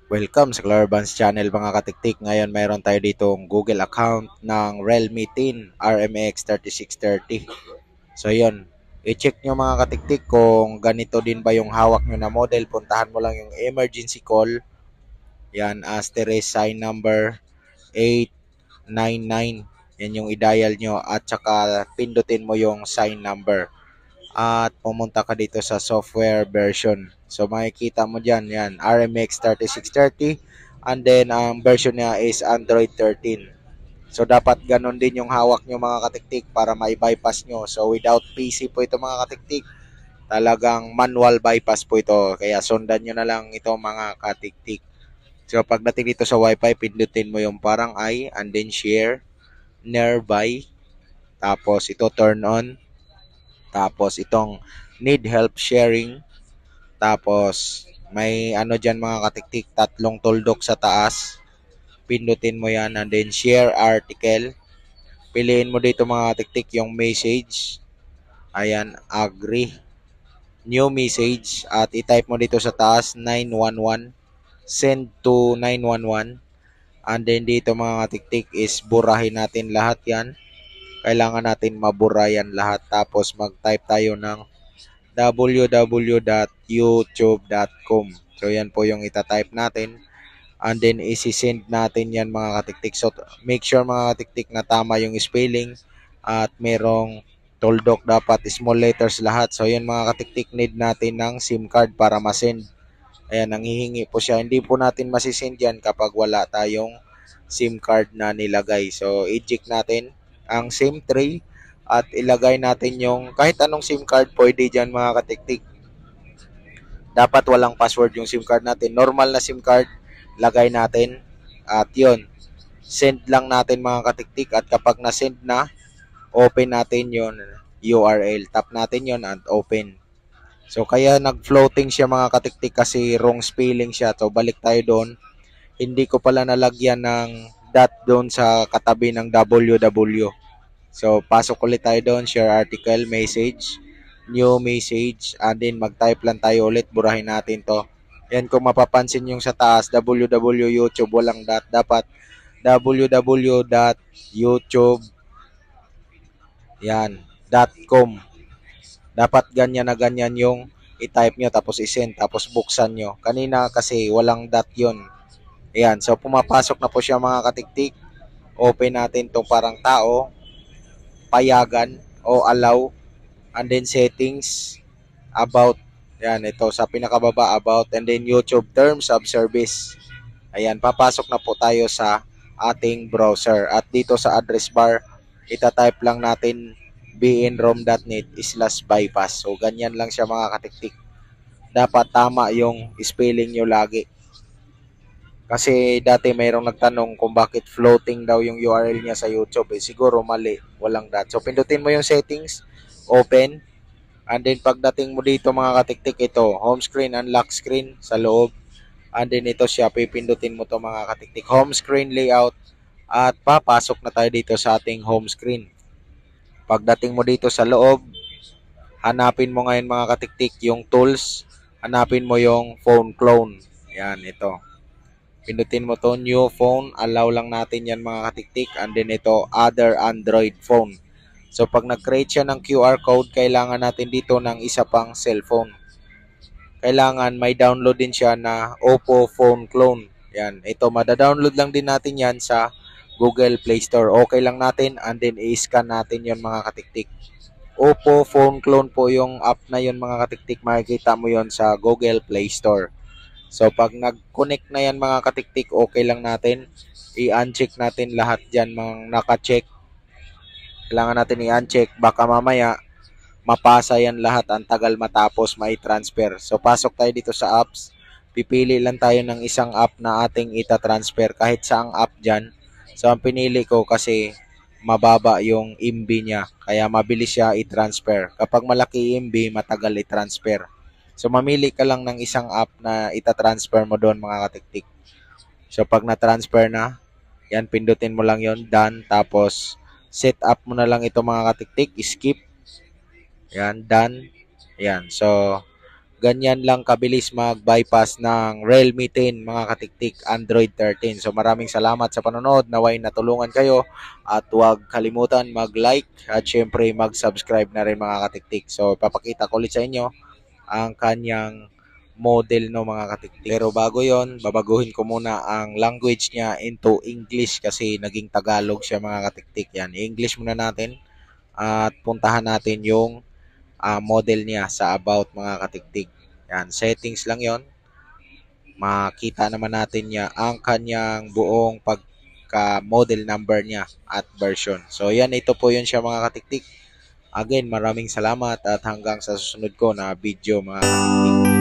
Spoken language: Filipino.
Welcome sa Clarbans Channel mga katiktik. Ngayon mayroon tayo ditong Google account ng Realme 10 RMX 3630. So yun, i-check nyo mga katiktik kung ganito din ba yung hawak nyo na model. Puntahan mo lang yung emergency call. Yan, asterisk sign number 899. Yan yung i-dial nyo at saka pindutin mo yung sign number. At pumunta ka dito sa software version. So makikita mo dyan, yan, RMX 3630 and then ang version niya is Android 13. So dapat ganun din yung hawak nyo mga katiktik para mai-bypass nyo. So without PC po ito mga katiktik, talagang manual bypass po ito. Kaya sundan nyo na lang ito mga katiktik. So pagdating dito sa Wi-Fi, pindutin mo yung parang I and then share, nearby, tapos ito turn on, tapos itong need help sharing. Tapos may ano dyan mga katiktik, tatlong tuldok sa taas. Pindutin mo yan and then share article. Piliin mo dito mga katiktik yung message. Ayan, agree. New message at i-type mo dito sa taas 911. Send to 911. And then dito mga katiktik is burahin natin lahat yan. Kailangan natin mabura yan lahat. Tapos mag-type tayo ng www.youtube.com. So yan po yung itatype natin and then isi-send natin yan mga katiktik. So make sure mga katiktik na tama yung spelling at merong tuldok, dapat small letters lahat. So yan mga katiktik, need natin ng SIM card para ma-send. Ayan, nanghihingi po siya. Hindi po natin masisend yan kapag wala tayong SIM card na nilagay. So eject natin ang SIM tray at ilagay natin yung kahit anong SIM card pwede dyan mga katiktik. Dapat walang password yung SIM card natin. Normal na SIM card, lagay natin. At yun, send lang natin mga katiktik. At kapag na-send na, open natin yon URL. Tap natin yon and open. So kaya nag-floating siya mga katiktik kasi wrong spelling siya. So balik tayo doon. Hindi ko pala nalagyan ng dot doon sa katabi ng www. So, pasok ulit tayo doon, share article, message, new message, and then mag-type lang tayo ulit, burahin natin to. Yan, kung mapapansin yung sa taas, www YouTube, walang dot, dapat www.youtube, yan, .com. Dapat ganyan na ganyan yung i-type nyo, tapos i-send, tapos buksan nyo. Kanina kasi walang dot yun. Ayan, so pumapasok na po siya mga katiktik. Open natin to parang tao, payagan o allow, and then settings, about, yan, ito sa pinakababa, about, and then YouTube terms of service. Ayan, papasok na po tayo sa ating browser at dito sa address bar itatype lang natin bnrom.net/bypass. So ganyan lang siya mga katiktik, dapat tama yung spelling nyo lagi. Kasi dati mayroong nagtanong kung bakit floating daw yung URL niya sa YouTube. Siguro mali, walang dot. So pindutin mo yung settings, open, and then pagdating mo dito mga katiktik, ito, home screen and lock screen sa loob. And then ito siya, pipindutin mo to mga katiktik, home screen layout, at papasok na tayo dito sa ating home screen. Pagdating mo dito sa loob, hanapin mo ngayon mga katiktik yung tools, hanapin mo yung phone clone. Yan, ito. Pindutin mo to, new phone, allow lang natin yan mga katiktik, and then ito, other Android phone. So pag nag-create siya ng QR code, kailangan natin dito ng isa pang cellphone. Kailangan may download din siya na Oppo Phone Clone. Yan, ito, mada-download lang din natin yan sa Google Play Store. Okay lang natin, and then i-scan natin yon mga katiktik. Oppo Phone Clone po yung app na yon mga katiktik, makikita mo yon sa Google Play Store. So, pag nag-connect na yan mga katiktik, okay lang natin. I-uncheck natin lahat dyan mga naka-check. Kailangan natin i-uncheck. Baka mamaya, mapasa yan lahat. Ang tagal matapos mai-transfer. So, pasok tayo dito sa apps. Pipili lang tayo ng isang app na ating ita-transfer. Kahit saang app dyan. So, ang pinili ko kasi mababa yung MB niya. Kaya mabilis siya i-transfer. Kapag malaki MB, matagal i-transfer. So, mamili ka lang ng isang app na ita-transfer mo doon mga katiktik. So, pag na-transfer na, yan, pindutin mo lang yon, done. Tapos, set up mo na lang ito mga katiktik. Skip. Yan, done. Yan. So, Ganyan lang kabilis mag-bypass ng Realme 10 mga katiktik, Android 13. So maraming salamat sa panonood. Naway natulungan kayo at huwag kalimutan mag-like at syempre mag-subscribe na rin mga katiktik. So papakita ko ulit sa inyo ang kanyang model no mga katiktik. Pero bago yon, babaguhin ko muna ang language niya into English kasi naging Tagalog siya mga katiktik. Yan, English muna natin at puntahan natin yung model niya sa about mga katiktik. Yan, settings lang yon. Makita naman natin niya ang kanyang buong pagka-model number niya at version. So yan, ito po yun siya mga katiktik. Again, maraming salamat at hanggang sa susunod ko na video mga katiktik.